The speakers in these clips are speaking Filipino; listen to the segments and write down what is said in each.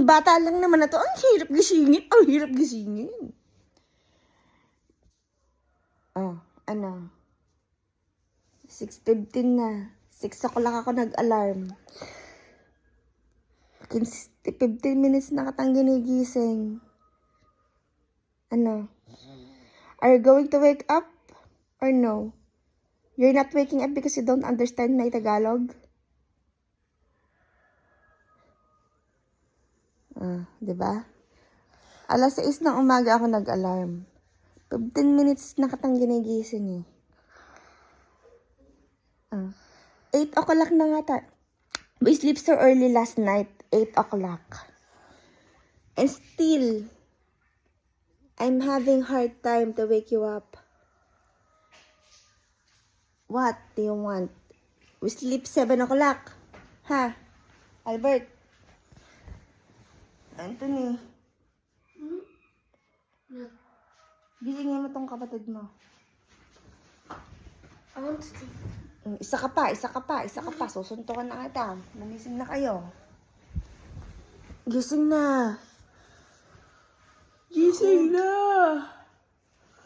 Itong bata lang naman na to, ang hirap gisingin. Ang hirap gisingin. Oh, ano? 6:15 na. 6 o'clock ako nag-alarm. 15 minutes na katang ginigising. Ano? Are you going to wake up? Or no? You're not waking up because you don't understand my Tagalog? Diba? Alas 6 ng umaga ako nag-alarm. 15 minutes na katang ginigising eh. 8 o'clock na nga ta. We sleep so early last night. 8 o'clock. And still, I'm having hard time to wake you up. What do you want? We sleep 7 o'clock. Ha? Albert? Anthony? Gisingin mo tong kapatid mo. I want to sleep. Isa ka pa. Susuntukan na kita. Nagising na kayo. Gising na.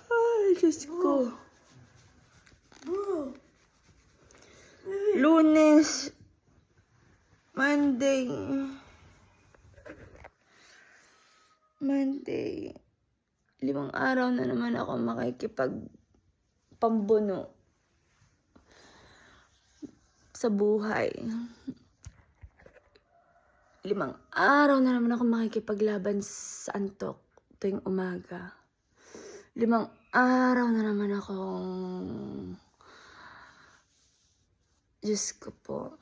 Ay, Diyos ko. Lunes. Monday. 5 araw na naman ako makikipagpambuno sa buhay. 5 araw na naman ako makikipaglaban sa antok tuwing umaga. 5 araw na naman akong... Diyos ko po.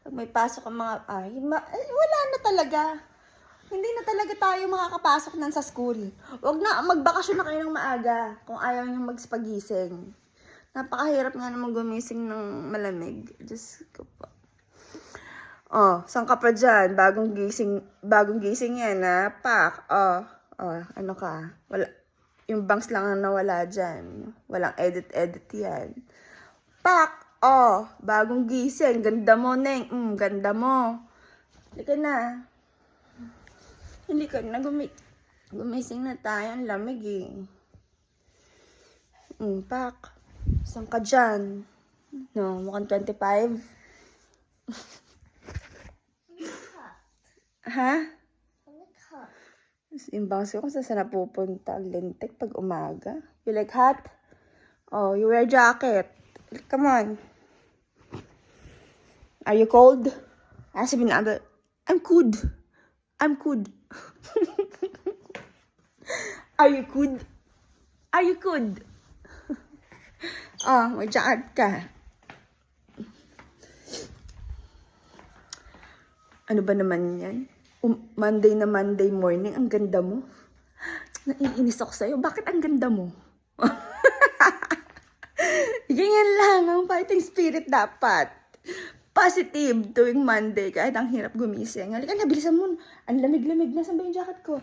Pag may pasok ang mga... wala na talaga. Hindi na talaga tayo makakapasok nan sa school. Huwag na, magbakasyon na kayo ng maaga kung ayaw nyo magpagising. Napakahirap nga naman gumising ng malamig. Diyos ko po. Oh, saan ka pa dyan? Bagong gising yan, ha? Pak. Ano ka? Wala. Yung bangs lang ang nawala dyan. Walang edit yan. Pak. Bagong gising. Ganda mo, Neng. Ganda mo. Halika na. Hindi ka na gumising na tayo. Ang lamig eh. Pak. Saan ka dyan? No, mukhang 25. Ha? Yung bangs ko kung saan napupunta. Ang lintik pag umaga. You like hot? Oh, you wear jacket. Come on. Are you cold? Sabihin na, I'm good. I'm good. Are you good? Are you good? May jacket ka. Ano ba naman yan? Monday na Monday morning, ang ganda mo. Naiinis ako sa'yo. Bakit ang ganda mo? Ganyan lang ang fighting spirit dapat. Positive tuwing Monday kahit ang hirap gumising. Halika na, bilisan mo. Ang lamig-lamig na. Saan ba yung jacket ko?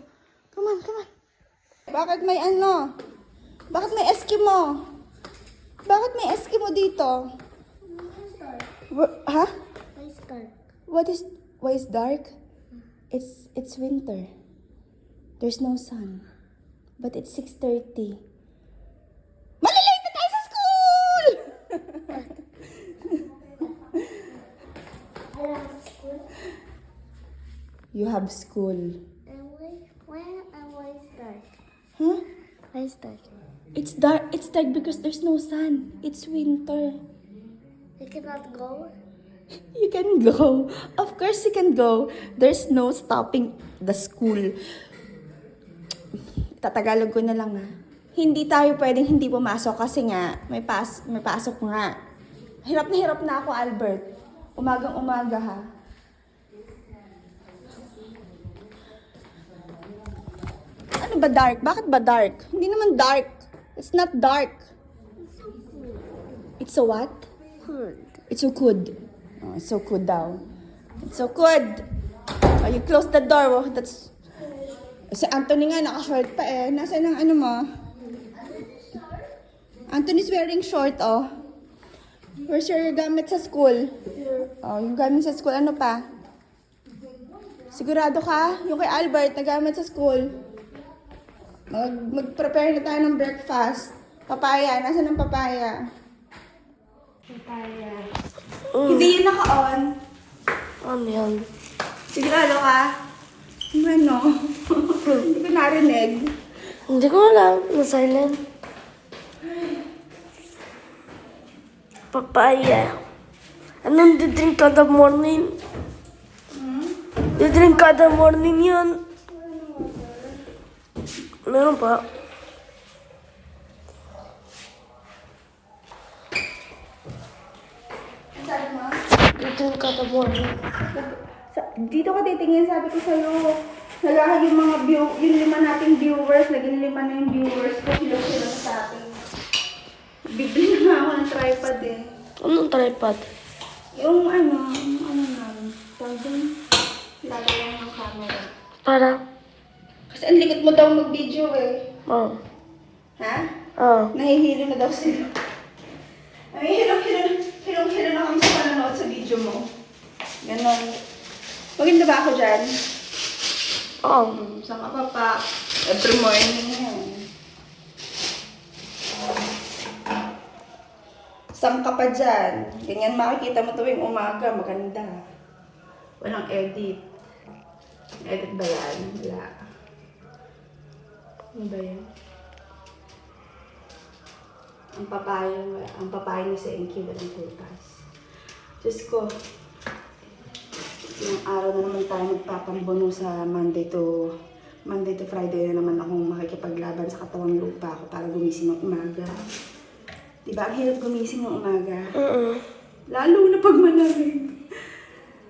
Come on. Bakit may ano? Bakit may Eskimo? Bakit may Eskimo dito? Ha? It's dark. Why is dark? It's winter. There's no sun. But it's 6:30. Malilate na tayo sa school! I have school. You have school. And why is dark? Huh? Why is dark? It's dark because there's no sun. It's winter. You cannot go? You can go. Of course you can go. There's no stopping the school. Tatagalog ko na lang Hindi tayo pwedeng hindi pumasok kasi nga may pasok nga. Hirap na ako, Albert. Umagang-umaga ha. Ano ba dark? Bakit ba dark? Hindi naman dark. It's not dark. It's so cool. It's so what? Good. It's so good. It's so good daw. It's so good. You close the door. That's... Si Anthony nga, naka-short pa eh. Nasaan ang ano mo? Anthony's wearing short, Where's your gamit sa school? Yung gamit sa school, ano pa? Sigurado ka? Yung kay Albert, nagamit sa school. Mag-prepare na tayo ng breakfast. Papaya. Nasaan ang papaya? Papaya. Hindi yun naka-on. Ano yan? Sigurado ka? Ano? Hindi ko narinig. Hindi ko alam. Na-silent. Papaya. Anong didrink kada morning? Didrink kada morning yan. Meron pa. Ang sabi mo? Didrink kada morning. Dito ka titingin, sabi ko sa'yo. Nalahan yung mga yung 5 nating viewers, naging 5 na yung viewers ko, sila sa atin. Bibili na nga ako ng tripod eh. Anong tripod? Yung ano na, tawag dun, lalagyan ng camera. Para? Kasi ang likot mo daw mag-video eh. Oh. Ha? Oh. Nahihilo na daw sila. Hilong-hilo na kami sa panonood sa video mo. Ganon. Maganda ba ako dyan? Oh. Saan ka pa? Every morning yan. Saan ka pa dyan? Ganyan makikita mo tuwing umaga. Maganda. Walang edit. Edit ba yan? Wala. Ano ba yan? Ang papaya ni Senki walang pulpas. Diyos ko. Yung araw na naman tayo nagpapambono sa Monday to Friday na naman akong makikipaglaban sa katawang lupa ako para gumising ng umaga. Diba? Ang hirap gumising ng umaga. Lalo na pag malamig.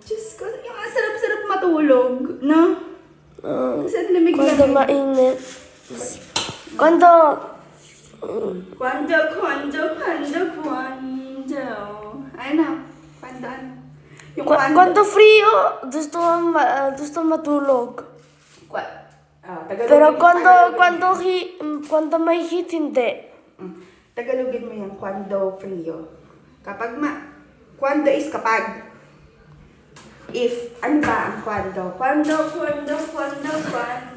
Diyos ko, yung ang sarap-sarap matulog, no? Kasi ang lamig-lamig. Quando mainit. Quando... Kwando. Ay na, kwando ano? Yung Quando frio, gusto matulog. Tagalogin Pero mo, quando may heat, hindi. Tagalogin mo yan, kwando frio. Kwando is kapag. If, ano ba ang kwando? Kwando.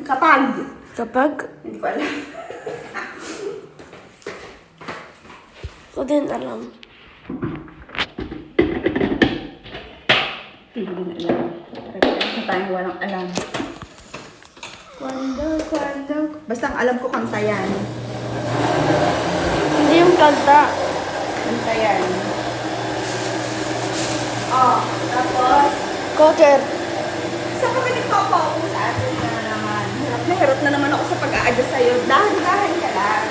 Kapag. Kapag? Hindi ko alam. Ko din alam. Hindi ko na alam. Kasi tayong walang alam. Kwando. Basta ang alam ko kanta yan. Hindi yung kanta. Kanta yan. Oh, tapos, Cocker. saan ka ba nagpapa-focus sa atin na naman? Hirap na naman ako sa pag-a-adjust sa'yo. Dahan-dahan ka lang.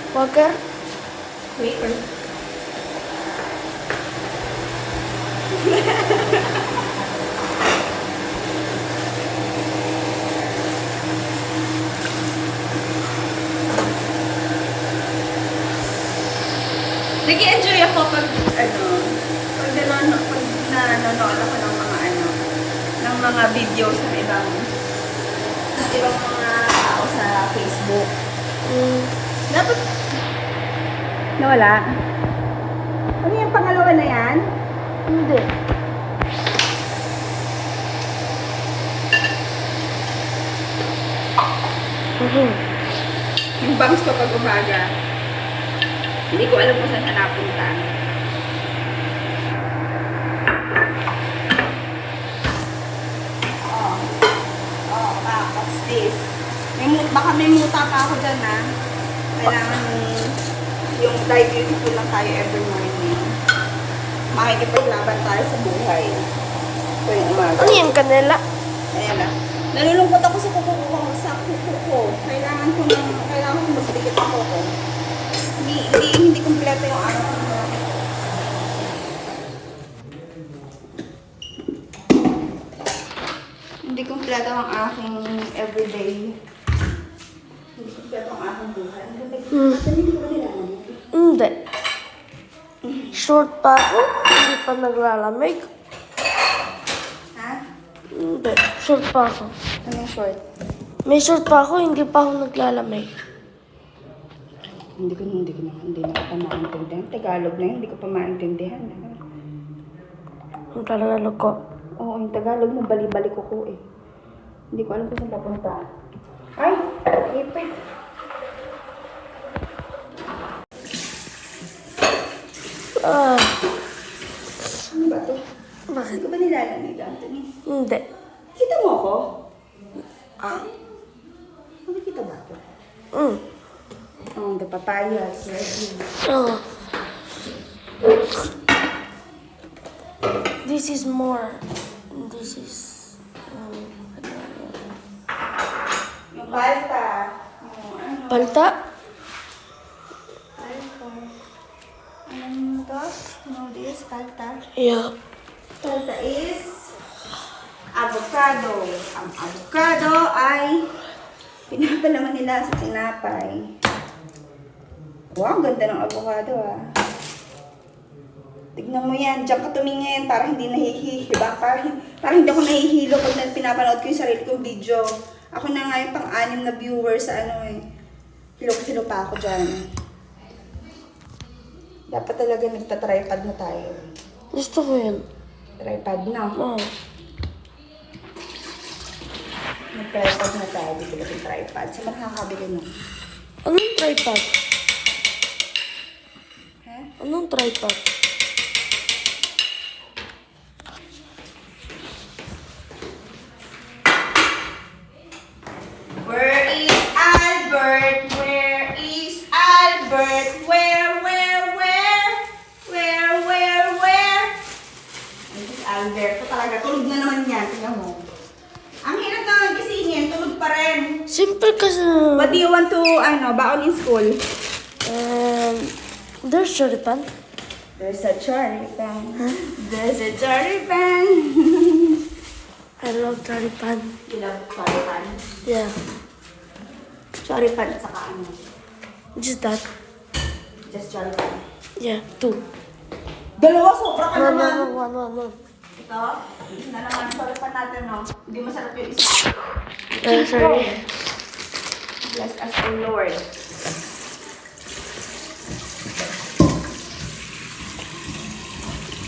Cocker. Waiter. Nag-i-enjoy ako pag nanonood ako ng mga videos ng ibang mga tao sa Facebook. Dapat nawala. Ano yung pangalawa na yan? Hindi. Yung bangs ko pag umaga. Hindi ko alam kung saan ka napunta. What's this? Baka may muta pa ako dyan, ha? Kailangan yung die beautiful lang tayo every morning. Makikipaglaban tayo sa buhay. Ito yung umaga. Ano yung kanela? Ayan na. Nalulungkot ako sa kuko ko. Kailangan ko magdikit ang kuko. Hindi kumpleto yung araw ko. Hindi kumpleto ang aking everyday. Hindi kumpleto ang aking buhay. Hindi ko ba nilaman? Hindi. Short pa ako, hindi pa naglalamig. Ha? Hindi, short pa ako. Anong short? May short pa ako, hindi pa ako naglalamig. Hindi ko pa maintindihan. Tagalog na yun, hindi ko pa maintindihan. Ang Tagalog ko. Oo, yung Tagalog mo, bali-balik ko eh. Hindi ko alam kung saan papunta. Ay, ipit. Ah, Ano ba ito? bakit? Hindi ko ba nilalamig, Anthony? Hindi. Kita mo ako? Nakikita ba ito? Oh, the papayas. Ready. Oh. This is more. This is. Yung palta. Oh, ano? Palta? Palta. Ano to? Know this? Palta. Yeah. Palta is avocado. Ang avocado ay pinapalaman nila sa tinapay. Wow, ang ganda ng avocado ah. Tignan mo yan, diyan ka tumingin para hindi nahihilo. Para hindi ako nahihilo pag pinapanood ko yung sarili kong video. Ako na nga yung pang-anim na viewer sa ano eh. Hilo pa ako dyan. Dapat talaga nagtatripod na tayo. Gusto ko yun. Tripod na. Oh. Nag-tripod na tayo. Dito lang yung tripod. Saan makakabili mo? Anong tripod? Ha? Anong tripod? Where is Albert? Where is Albert? Where? Ay, si Albert. Ito talaga. Tulog na naman yan. Tingnan mo. Ang hirap na gisingin. Tulog pa rin. Simple kasi. What do you want to, baon in school? There's choripan. There's a choripan. There's a choripan. I love choripan. You love choripan? Yeah. Choripan at saka ano? Just that. Just choripan. Yeah, 2. Dalawa, sobra ka No, naman. no. Ito, isa na naman. Choripan natin, no? Hindi masarap yung isa. Sorry. Bless us, O Lord.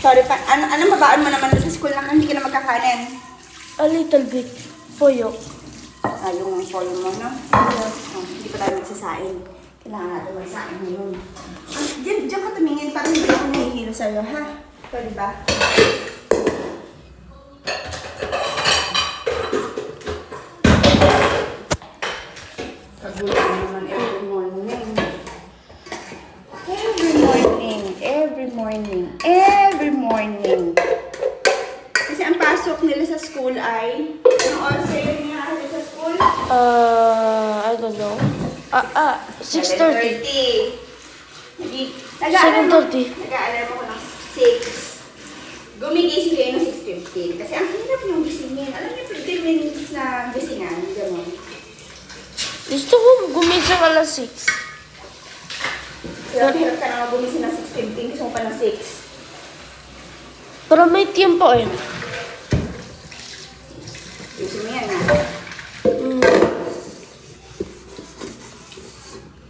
Choripan. Ano mabaon mo naman sa school na hindi ka na magkakanin? A little bit. Poyo. Yung follow mo, no? Hindi pa tayo magsasain. Kailangan natin magsain ngayon. Diyan ka tumingin para hindi ako nahihilo sa'yo, ha? Pwede ba? Pagulan naman every morning. Every morning. Kasi ang pasok nila sa school ay, anong oras kayo nangyari sa school? I don't know. 6:30. 7:30. Nag-aalarm ako ng 6. Gumigising kayo ng 6:15. Kasi ang hirap yung gisingin. Alam niyo, 15 minutes na gisingan. Gano'n. Gusto ko gumising alas 6. Pero hirap ka na gumising ng 6:15. Gusto mo pa ng 6. Pero may tiempo eh. Gusto mo yan, ha? Mm.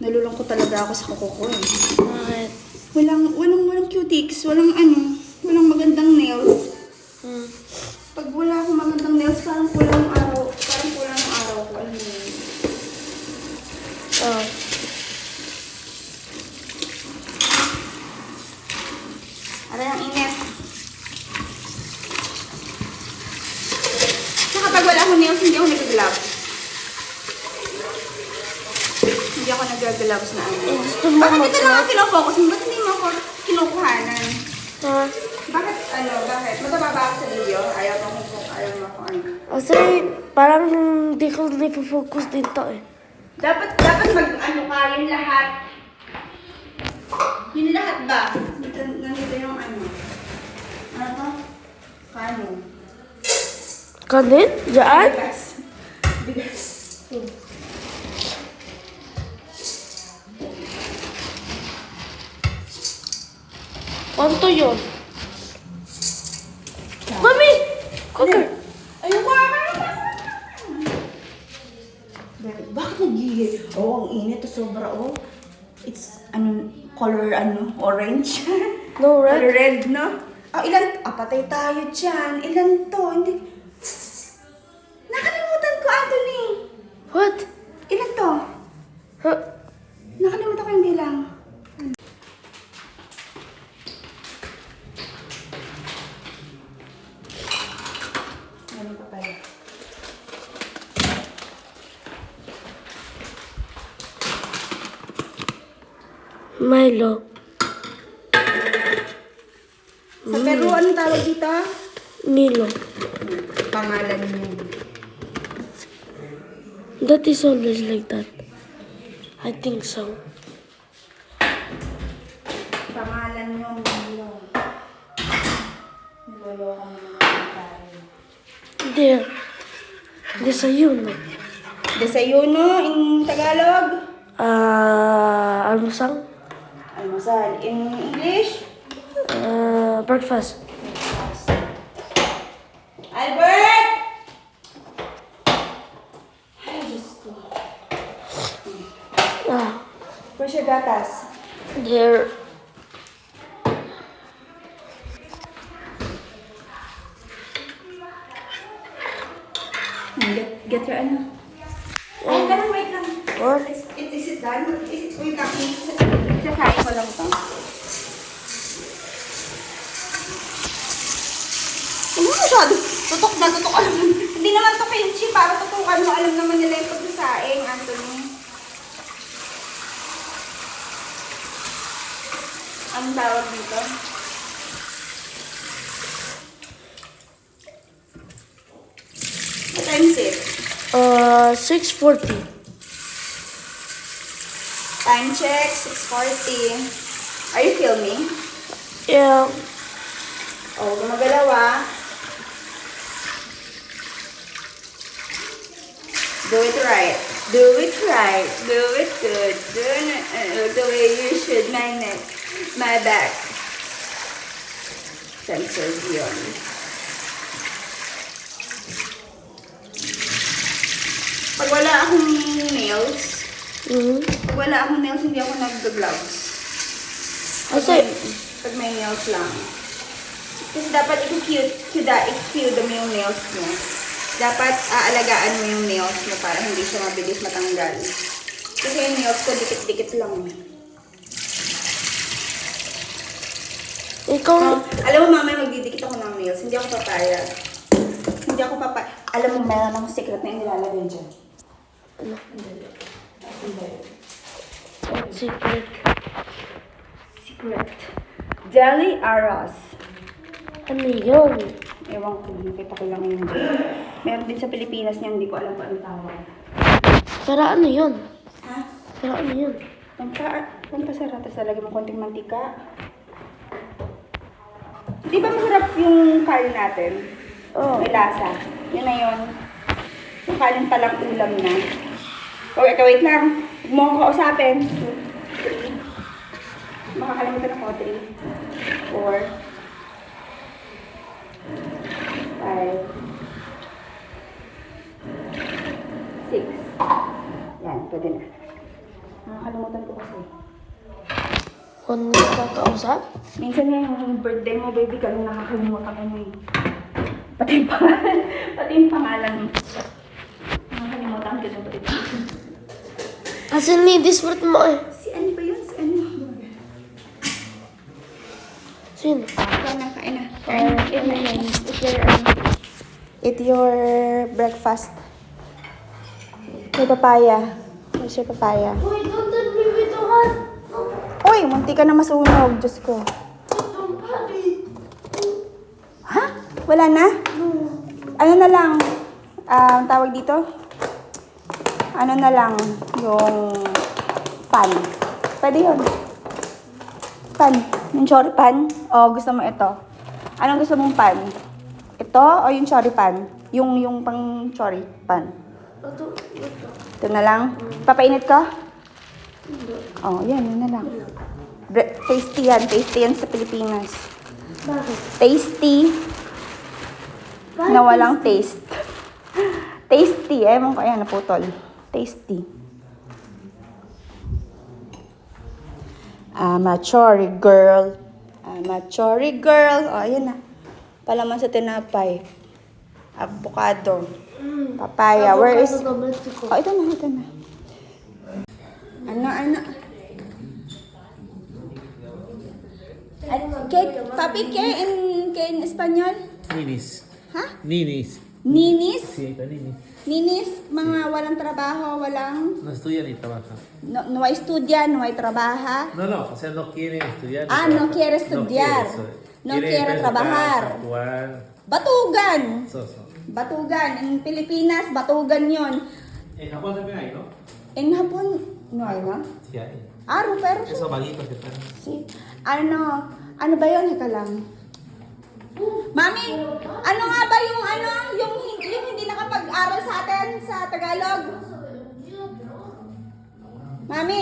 Nalulungkot talaga ako sa kuko ko eh. Bakit? Walang cutics, walang magandang nails. Mm. Pag wala akong magandang nails, parang kulang ng araw ko. Alam mo yun. Oh. Aray, ang init. Saka pag wala akong nails, hindi ako nag-gloves. Hindi ako nag-gloves na ano. Gusto mo Bakit ito lang mag- ang kinofocus mo? Ba't hindi mo ako kinukuhanan? Ha? Bakit? Mataba ba ako sa video? Ayaw mo ako ano. Kasi parang hindi ko nipofocus dito eh. Dapat mag-ano ka, yung lahat. Yung lahat ba? Nandito yung ano. Ano to? Kano? Kanin? Diyan? Bigas. Kwanto yun? Mami! Cooker! Ayun ko! Bakit nag-gigil? Oo, ang init. Sobra, oh. It's, color, orange. No Color red? red, no? Patay tayo dyan. Ilan to? Hindi. Nakalimutan ko, Anthony. What? Ilan to? Huh? Nakalimutan ko yung bilang. Ano pa pala? Milo. Sa Peru, anong tawag dito? Milo. Pangalan niyo. That is always like that. I think so. Pangalan niyo, Milo. Niloloko mo naman tayo. There. Desayuno. Desayuno in Tagalog? Almusang. Almusal. In English? Breakfast. Albert! Ay, Diyos ko. Where's your gatas? There. Get your ano? Ay, ganun, wait lang. What? Is it done? Wait lang. Sasayin ko lang ito. Ano masyado? Tutok na tutok. Hindi naman to pinchy. Para tutukan mo. Alam naman nila yung pagsasaing, Anthony. Anong tawag dito? What time is it? 6:40. Time check, 6:40. Are you filming? Yeah. Oh, gumagalaw ah. Do it right. Do it right. Do it good. Do it the way you should. My neck. My back. Sensors yun. Pag wala akong nails, pag wala akong nails, hindi ako nag-gloves. Kasi, Pag may nails lang. Kasi dapat i-cute mo yung nails mo. Dapat aalagaan mo yung nails mo para hindi siya mabilis matanggal. Kasi yung nails ko, dikit-dikit lang. ikaw, Alam mo, mamaya magdidikit ako ng nails. Hindi ako papayag. Hindi ako papayag. Alam mo, meron akong secret na inilalagay dyan. ano? Secret. Secret. Jelly Arroz. Ano yun? Ewan ko, nakita ko lang yun dyan. Meron din sa Pilipinas niya, hindi ko alam kung anong tawag. Pero ano yun? Ha? Pero ano yun? Pampasarap. Tapos lalagyan mo konting mantika. Di ba masarap yung kain natin? Oh. May lasa. Yun na yun. Yung kanin palang ulam na. Okay, wait lang. Huwag mo akong kausapin. 3. Makakalimutan ako. 3, 4, 5, 6. Yan, pwede na. Nakakalimutan ko kasi. Kung nakakausap? Minsan nga yung birthday mo, baby, ka nung nakakalimutan ko mo eh. Pati yung pangalan. Pati yung pangalan. Nakakalimutan ko yung birthday. Kasi ladies birth mo eh. Si ano ba yun? Si ano? Sino? Kain na, kain na. Kain na, kain na yan. Eat your breakfast. May papaya. Where's your papaya? Uy, don't tell me we don't have. Uy, munti ka na masunog. Diyos ko. Don't have it. Ha? Wala na? Ano na lang? Tawag dito? Ano na lang? Yung pan. Pwede yun. Pan. Yung chori pan? O gusto mo ito? Anong gusto mong pan? Ito o yung chori pan? Yung pang chori pan? Ito. Ito na lang? Papainit ka? Oh, yan. Yun na lang. Tasty yan. Tasty yan sa Pilipinas. Bakit? Tasty na walang taste. Tasty. Ewan ko. Ayan, naputol. Tasty. I'm a chori girl. Machori girl. O, ayan na. Palaman sa tinapay. Avocado. Papaya. Where is... Oh, ito na, ito na. Ano? Papi, ¿qué en español? Ninis. Ha? Ninis. Ninis? Sí, está ninis. Ninis, mga walang trabajo, walang... No estudia ni trabaja. No hay estudia, no hay trabaja. No, o sea, no quiere estudiar. ni Ah, trabajar. no quiere estudiar. No quiere estar en su trabajar. casa, actuar. Batugan! So. Batugan. En Pilipinas, batugan yon. En Japón también hay, ¿no? En Japon, no hay, no? Sí hay. Pero Esos vaguitos que están. sí. Ano ba yun? Hika lang. Mami, ano nga ba yung hindi nakapag-aral sa atin sa Tagalog? Mami,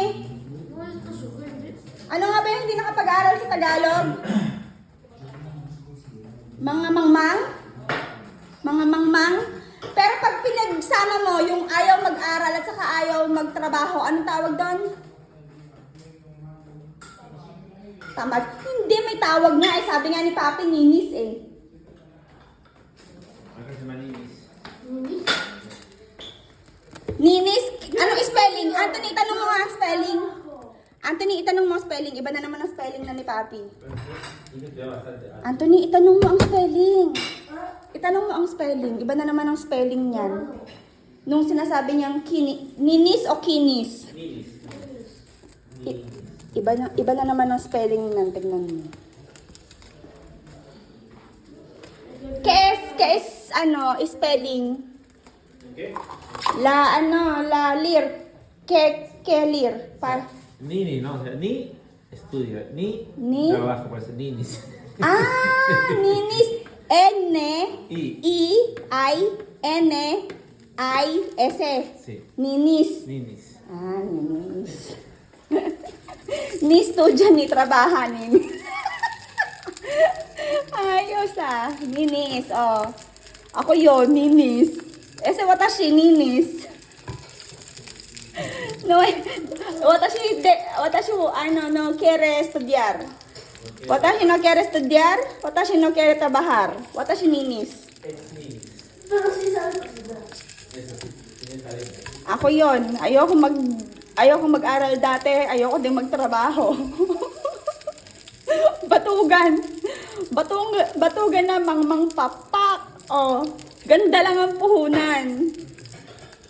ano nga ba yung hindi nakapag-aral sa Tagalog? Mga mangmang? Mga mangmang? Pero pag pinagsama mo yung ayaw mag-aral at saka ayaw magtrabaho, anong tawag doon? Tama. Hindi, may tawag nga eh. Sabi nga ni Papi, ninis eh. Acá se llama ninis. Ninis? Anong spelling? Anthony, itanong mo nga ang spelling. Anthony, itanong mo ang spelling. Iba na naman ang spelling na ni Papi. Anthony, itanong mo ang spelling. Itanong mo ang spelling. Iba na naman ang spelling niyan. Nung sinasabi niyang ninis o kinis? Ninis. Iba na naman ang spelling niyan. Tignan mo. Spelling. ¿Qué? La lir. Que lir. Nini, no, o sea, ni estudia, ni trabaja, por eso ninis. Ninis. N-I-N-I-S. Sí. Ninis. Ninis. Ninis. Ni estudian, ni trabaha, ninis. Ayos ninis, oh. Ako yon, ninis. Ese watashi, ninis. No, watashi no quiere estudiar. Watashi no quiere estudiar, watashi no quiere trabajar. Watashi ninis. Es ninis. Pero sí sabe. Eso sí, tiene talento. Ako yon. Ayoko mag-aral dati, ayoko din magtrabaho. Batugan na mangmang papak. Oh, ganda lang ang puhunan.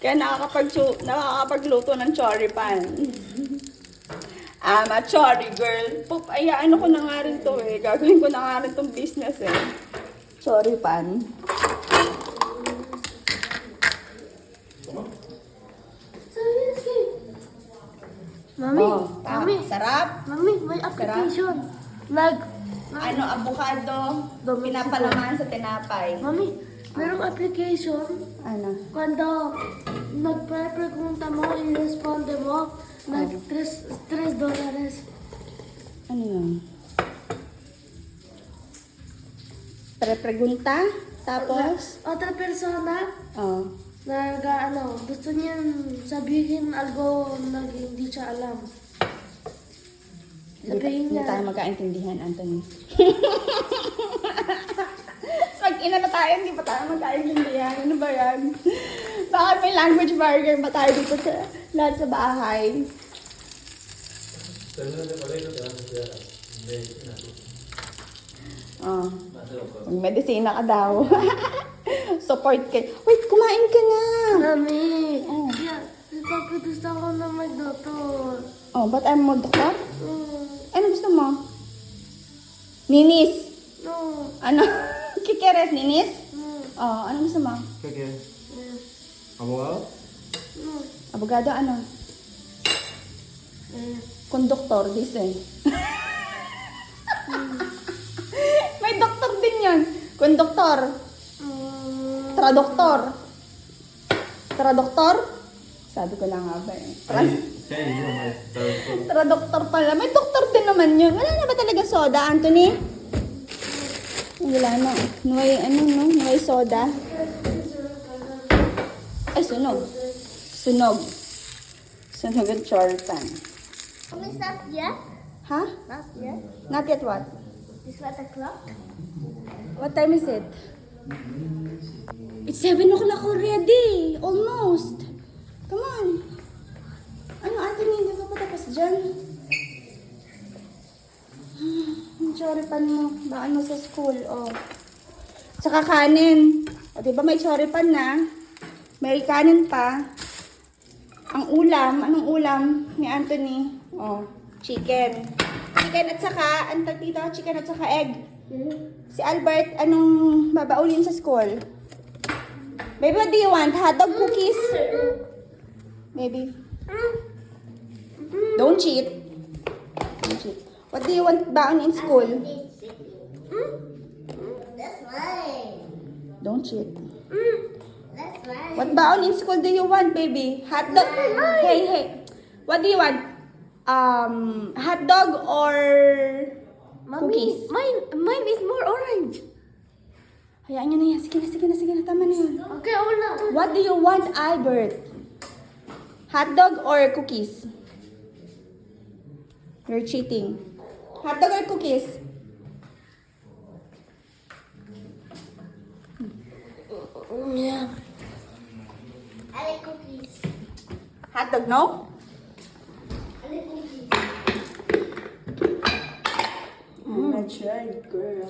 Kaya nakakapagluto ng choripan. I'm a chori girl. Ano ko na nga rin to eh. Gagawin ko na nga rin tong business eh. Choripan. Mami, Mami, sarap. Mami, may application. Avocado, pinapalaman sa tinapay. Mami, merong application. Ano? Cuando nagpregunta mo, i-responde mo, $3. Ano yun? Pregunta, tapos, Otra persona, gusto niyang sabihin algo na hindi siya alam. Sabihin hindi niya, tayo magkaintindihan, Anthony. Mag-ina na tayo, hindi pa tayo magkaintindihan. Ano ba yan? Bakit may language barrier ba tayo dito sa lahat sa bahay? Medisina ka daw. Support ka. Wait, kumain ka na. Mami, gusto ko na mag-doktor. Ba't ayaw mo, doktor? Ano gusto mo? Ninis. No. Ano? Kikeres, ninis? Ano gusto mo? ¿Qué quieres? ¿Abogado? No. Abogado, ano? Konduktor, dice. May doktor din yun. Konduktor. Traduktor. Traduktor? Sabi ko na nga ba eh. Sí, idioma, traductor. Traduktor pala. May doktor din naman yun. Wala na ba talaga soda, Anthony? Wala na. Nuway soda. Ay, sunog. Sunog ang chortan. Mami, not yet? Ha? Not yet? Not yet what? Is that a clock? What time is it? It's 7 o'clock already. Almost. Come on. Ano, Anthony, hindi ka pa tapos dyan? Ang choripan mo. Baan mo sa school, oh. Tsaka kanin. O, diba may choripan na? May kanin pa. Ang ulam, anong ulam ni Anthony? Oh, chicken. Chicken at saka, ang tag dito, chicken at saka egg. Si Albert, anong babaunin sa school? Baby, what do you want? Hotdog cookies? Baby. Don't cheat. Don't cheat. What do you want baon in school? That's mine. Don't cheat. That's mine. What baon in school do you want, baby? Hotdog? Hey, hey. What do you want? Hotdog or cookies? Mine is more orange. Hayaan nyo na yan. Sige na, sige na, sige na. Tama na yun. Okay, wala. What do you want, Albert? Hotdog or cookies? You're cheating. Hotdog or cookies? Yeah. I like cookies. Hotdog, no? I like cookies. That's right, girl.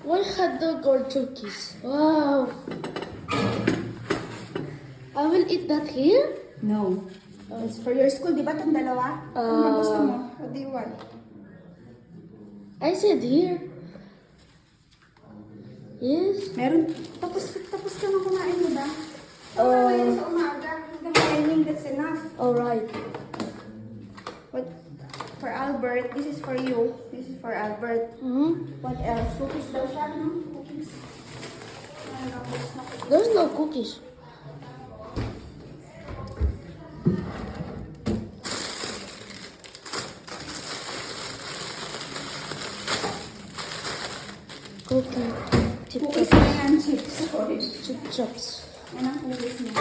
One hot dog or cookies? Wow. I will eat that here. No. It's for your school, di ba itong dalawa? Ano ba gusto mo? What do you want? I said here. Yes. Meron, tapos ka na kumain, di ba? Kumain sa umaga. Hanggang morning, that's enough. Alright. What? For Albert, this is for you. This is for Albert. What else? Cookies daw siya, no? Cookies. There's no cookies. Cookie. Chip Cookies chops. na yan, chips. Sorry. Chip chops. Yan ang cookies niya.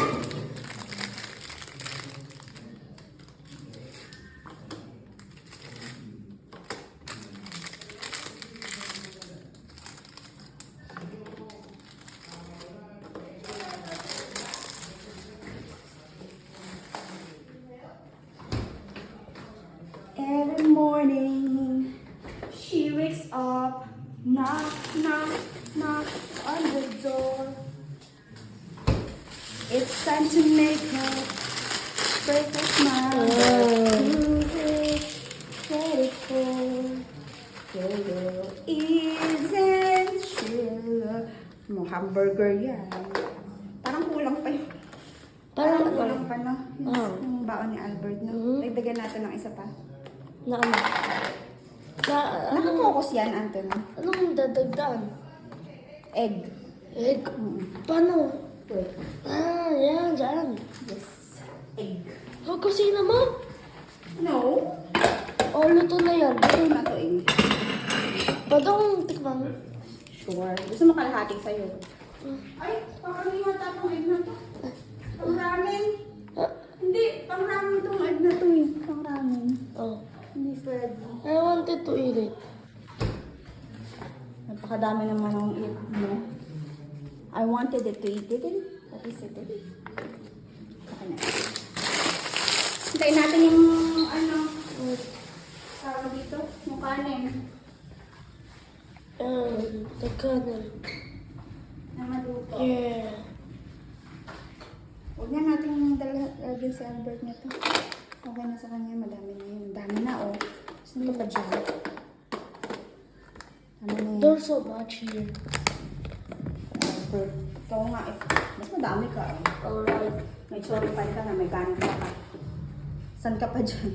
Every morning, she wakes up, knock, knock, knock on the door. It's time to make her breakfast smile. Ready for the isn't chill. Mo hamburger yan. Parang kulang pa yun. Parang kulang pa no? Yung baon ni Albert no? Dagdagan natin ng isa pa. Na ano? Nakafocus yan, Anthony. Anong dadagdan? Egg. Egg? Paano? Ah, yan, dyan. Yes. Egg. Huwag kusina mo. No. O, luto na yan. Ito na to egg. Padong tikman. Sure. Gusto mo kalahati sa'yo? Ay, parang yata itong egg na to. Pang ramen. Hindi, pang ramen itong egg na to eh. Pang ramen. Oh. Hindi pwede. I wanted to eat it. Napakadami naman ng egg mo. I wanted it to eat it. What is it? Okay na. Hintayin natin yung ano, tawag dito, yung kanin. The kernel. Na maluto. Yeah. Huwag na natin lagyan si Albert nito. Okay na sa kanya, madami na yun. Dami na, oh. Sino pa dyan? Dami na yun. There's so much here. Albert, ikaw nga eh. Mas madami ka eh. Alright. May choripan ka na, may kanin ka pa. San ka pa dyan?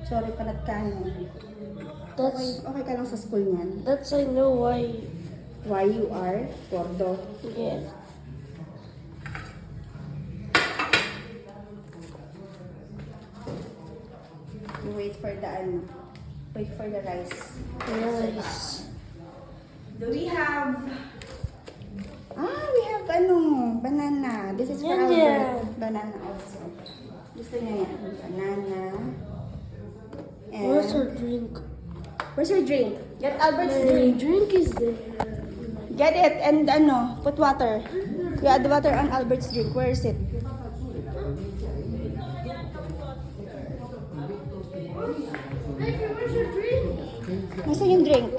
Choripan at kanin. Okay, okay ka lang sa school niyan. That's I know why. Why you are gordo. Yeah. You wait for the ano. Wait for the rice. Nice. Do we have... we have ano, banana. This is for Yan, Albert. yan. Banana also. Gusto niya yan. Banana. Where's And our drink? where's your drink? Get Albert's My drink. drink is there. Get it and put water. You add water on Albert's drink. Where is it? Where's your drink? Nasaan yung drink?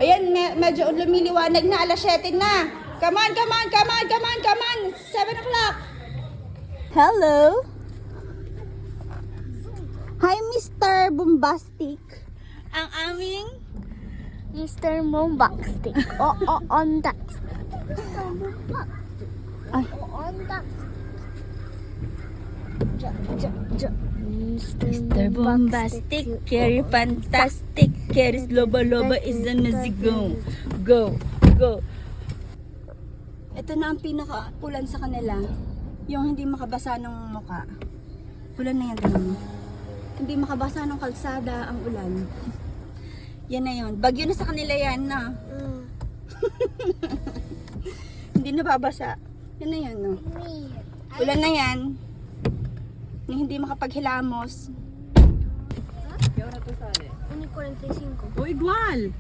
Ayan, medyo lumiliwanag na. Alas 7 na. Come on, come on, come on, come on, come on. 7 o'clock. Hello. Hi, Mr. Bombastic. Ang aming... Mr. Bombastic. On that. Ay, On that. Mr. Bombastic, carry fantastic, carries loba-loba is the nazigo. Go, go. Ito na ang pinaka-ulan sa kanila. Yung hindi makabasa ng muka. Ulan na yan, tingnan mo. Hindi makabasa ng kalsada ang ulan. Yan na yun. Bagyo na sa kanila yan, na. Hindi na babasa. Yan na yan, no. Ulan na yan. Na hindi makapaghilamos. Uni 45. O, igual.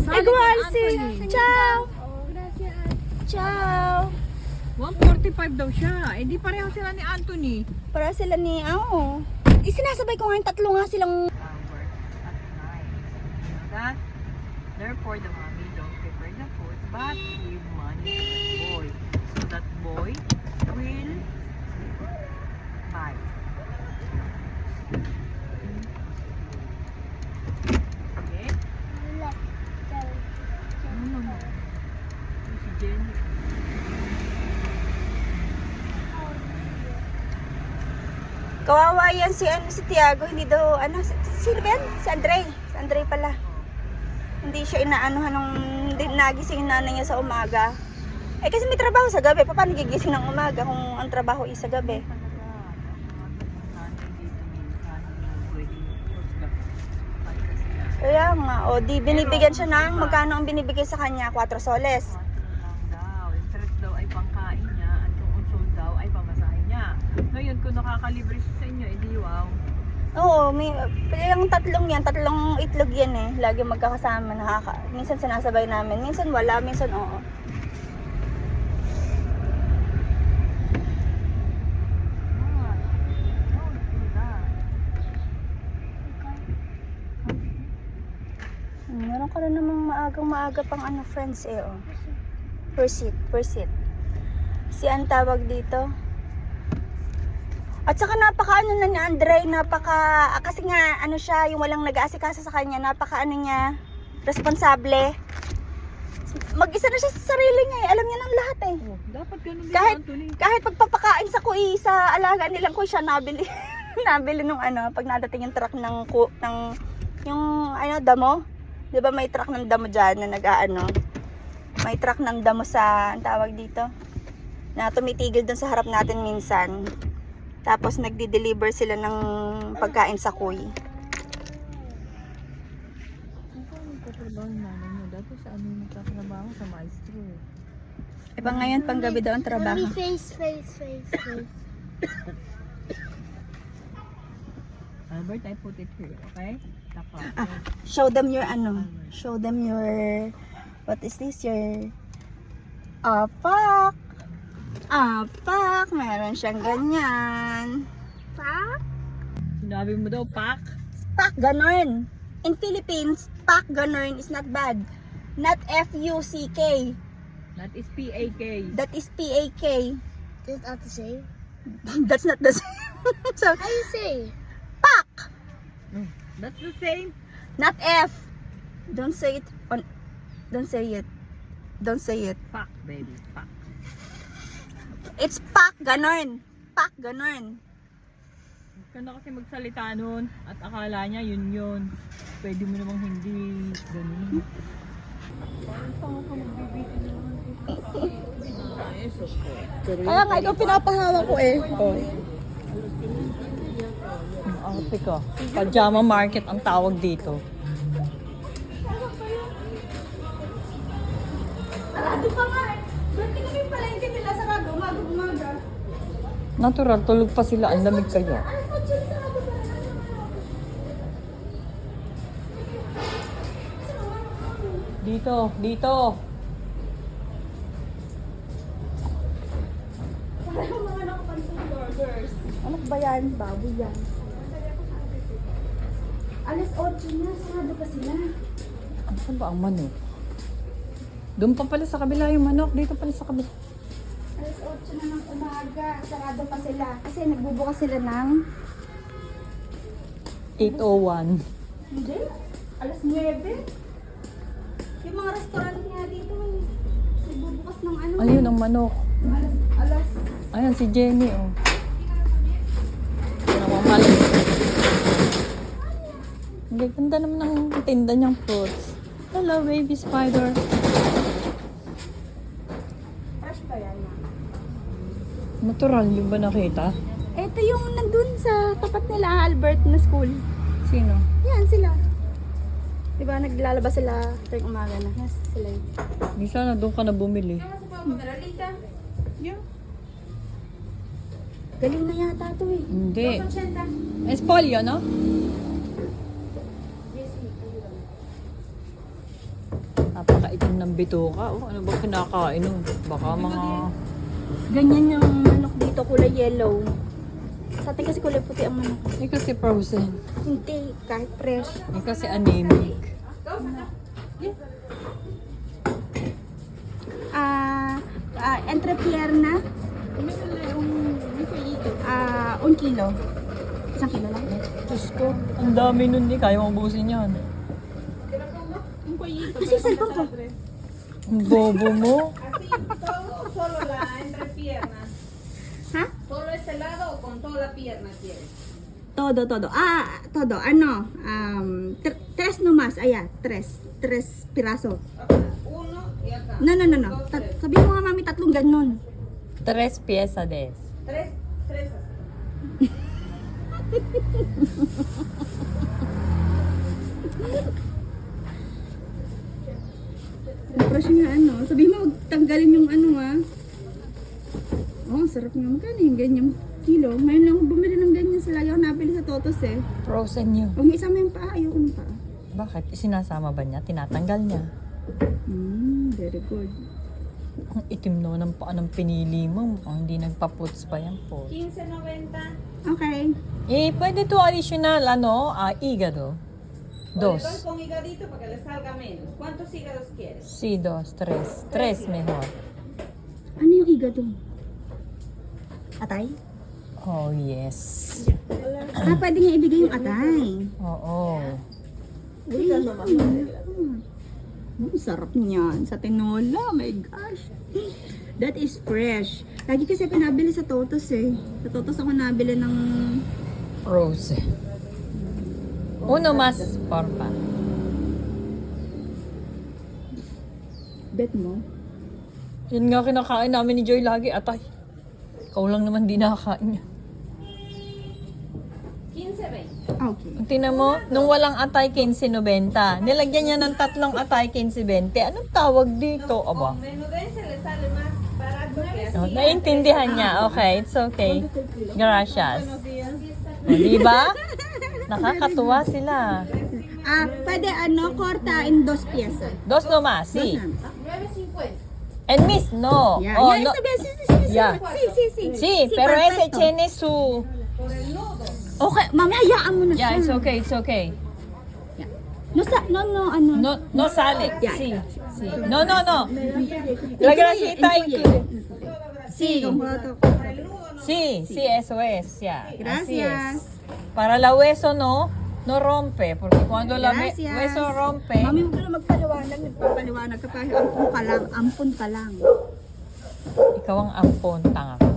Igual si... Ciao! Ciao! 145 daw siya. Eh, di pareho sila ni Anthony. Para sila ni... Oo. Isinasabay ko ngayon, tatlo nga silang... Hours at night. You know that? Therefore, the mommy don't prepare the food, but give money to the boy. So that boy will buy. Okay? No. Si Jenny. Kawawa yan si Tiago, hindi daw, sino ba yan? Si Andre. Si Andre pala. Hindi siya inaanuhan nung nagising yung nanay niya sa umaga. Eh kasi may trabaho sa gabi, paano gigising ng umaga kung ang trabaho is sa gabi? Kaya nga, o di binibigyan siya ng, magkano ang binibigay sa kanya? 4 soles. Yung tres daw ay pangkain niya at yung unsol daw ay pamasahin niya. Ngayon, kung nakakalibre siya sa inyo, edi wow. Oo, yung tatlong itlog yan eh. Lagi magkakasama, minsan sinasabay namin, minsan wala, minsan oo. Meron ka rin namang maaga pang friends eh, oh. Persit. Si ang tawag dito. At saka napaka na ni Andre, kasi nga siya, yung walang nag-aasikaso sa kanya, niya, responsable. Mag-isa na siya sa sarili niya eh, alam niya ng lahat eh. Oh, dapat ganun din Anthony. Kahit pagpapakain sa kuy, sa alaga nilang kuy siya nabili. Nabili nung pag nadating yung truck ng damo. 'Di ba may truck ng damo diyan na may truck ng damo sa, ang tawag dito, na tumitigil dun sa harap natin minsan. Tapos nagdi-deliver sila ng pagkain sa kuy. Ang nagtatrabaho yung nanay mo. Dati sa ano yung nagtatrabaho sa maestro. Iba ngayon pang gabi daw ang trabaho. Only face. Albert, I put it here, okay? Tapos. Show them your what is this, your pak, meron siyang ganyan. Sinabi mo daw, pak? Pak, ganon. In Philippines, pak, ganon is not bad. Not F-U-C-K. That is P-A-K. That is P-A-K. That's not the same. That's not the same. So, How you say? pak, That's the same. not F. Don't say it. Don't say it. Pak, baby, pak. It's pak, ganon. Pak, ganon. Huwag ka na kasi magsalita nun at akala niya yun. Pwede mo namang hindi ganun. Parang tanga ka magbibigay naman. Kaya nga, ikaw pinapahawa ko eh. Oh. Ate ka. Pajama market ang tawag dito. Sarado pa nga eh. Ba't kami palengke nila sarado? Umaga. Natural, tulog pa sila. Ang lamig kayo. Dito, dito. Mga nakapansin burgers. Ano ba yan? Baboy yan. Alas 8 na, sarado pa sila. Saan ba ang manok? Doon pa pala sa kabila yung manok. Dito pala sa kabila. Alas 8 na ng umaga, sarado pa sila. Kasi nagbubukas sila ng... 8:01. Hindi, alas 9. Yung mga restaurant nga dito, nagbubukas ng ano. Ayun ang manok. Alas. Ayan si Jenny, oh. Namamalit. Ang ganda naman ng tinda niyang fruits. Hello, baby spider. Fresh pa yan. Natural yung ba nakita? Ito yung nandun sa tapat nila, Albert na school. Sino? Yan sila. Diba naglalabas sila tuwing umaga na. Yes, sila yun. Di sana doon ka na bumili. Galing na yata ito eh. Hindi. Espolyo, no? Napakaitim ng bituka. Oh, ano ba kinakain nun? Baka mga... Ganyan yung manok dito, kulay yellow. Sa atin kasi kulay puti ang manok. Hindi kasi frozen. Hindi, kahit fresh. Hindi kasi anemic. Entrepierna. 1 kilo. 1 kilo lang. Diyos ko, ang dami nun di. Kaya mong busin yan. Kasi cellphone ko. Ang bobo mo. Solo la entrepierna. Ha? ¿Solo este lado o con toda la pierna quieres? Todo. Todo. Ano? Tres nomás. Ayan, tres piraso. Acá, uno y acá. No. Sabihin mo nga, mami, 3 ganun. 3 pieza des. Tres así. Fresh nga ano. Sabihin mo, huwag tanggalin yung ano ha. Oh, sarap nga. Magkano yung ganyang kilo? Ngayon lang ako bumili ng ganyan sa lagi ako nabili sa Totos eh. Frozen yun. Huwag mo isama yung paa. Ayoko yung paa. Bakit? Sinasama ba niya? Tinatanggal niya. Very good. Ang itim naman ng paa ng pinili mo. Mukhang hindi nagpa-puts pa yan po. 15.90. Okay. Eh, pwede to additional, hígado. O le doy 2. con higadito para que le salga menos. ¿Cuántos hígados quieres? Sí, 2, 3. 3 mejor. Ano yung hígado? Atay? Oh, yes. Pwede niya ibigay yung atay. Oo. Uy, sarap niyan. Sa tinola, my gosh. That is fresh. Lagi kasi pinabili sa Totos eh. Sa Totos ako nabili ng... Rose. Uno más, porfa. Bet mo? Yun nga kinakain namin ni Joy lagi, atay. Ikaw lang naman di nakakain niya. 15.20. Okay. Tingnan mo, nung walang atay 15.90, nilagyan niya ng 3 atay 15.20. Anong tawag dito? Aba. Con menudencia le sale más barato que así. Oh, naiintindihan niya. Okay, it's okay. Gracias. O, diba? Nakakatuwa sila. Pwede korta in 2 piezas. 2 nomás, sí. 9.50. And miss, no. Yeah, Oh, yeah, no. está bien, sí. Yeah. Sí. Sí, pero ese perfecto. tiene su... Por el nudo. Okay, mami, hayaan mo na siya. Yeah, it's okay. Yeah. Ano? No sale. Yeah. Sí, sí. No. La grasita incluye. Sí. Sí, eso es. Ya. Así Gracias. es. Para la hueso no rompe, porque cuando la Gracias. hueso rompe, Mami, huwag ka na magpaliwanag. Nagpapaliwanag ka pa. Ampun ka lang. ikaw ang ampon, tanga ka.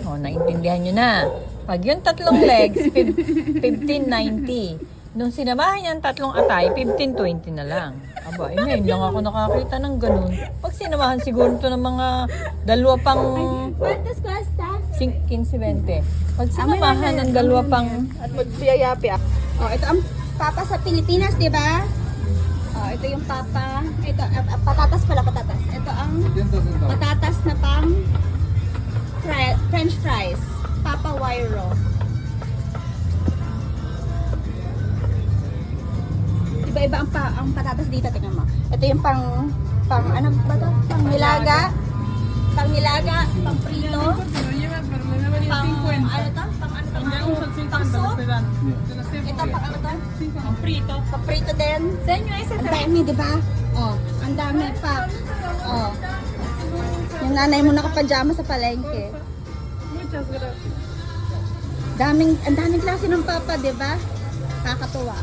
Oh, naintindihan nyo na. Pag yung 3 legs, 15.90. Nung sinamahan niya ang 3 atay, 15.20 na lang. Aba, ngayon lang ako nakakita ng ganun. Pag sinamahan siguro ito ng mga 2 pang ¿Cuántas cuesta? 15.20. Pag sinamahan ng 2 pang... At magbiyayapi ah. Oh, ito ang papa sa Pilipinas, di ba? Oh, ito yung papa. Ito, patatas pala, patatas. Ito ang patatas na pang French fries. Papa Wyro. Iba-iba Di ba ang patatas dito, tingnan mo. Ito yung pang ano ba to? Pang nilaga. Pang nilaga, pang prito. Pang ano to? Pang ano to? Pang soup. Ito pang ano to? Pang prito. Pang prito din. Sa inyo ay sa Ang dami, di ba? Oh, ang dami pa. Oh. Yung nanay mo nakapajama sa palengke. Ang daming klase ng papa, di ba? Kakatuwa.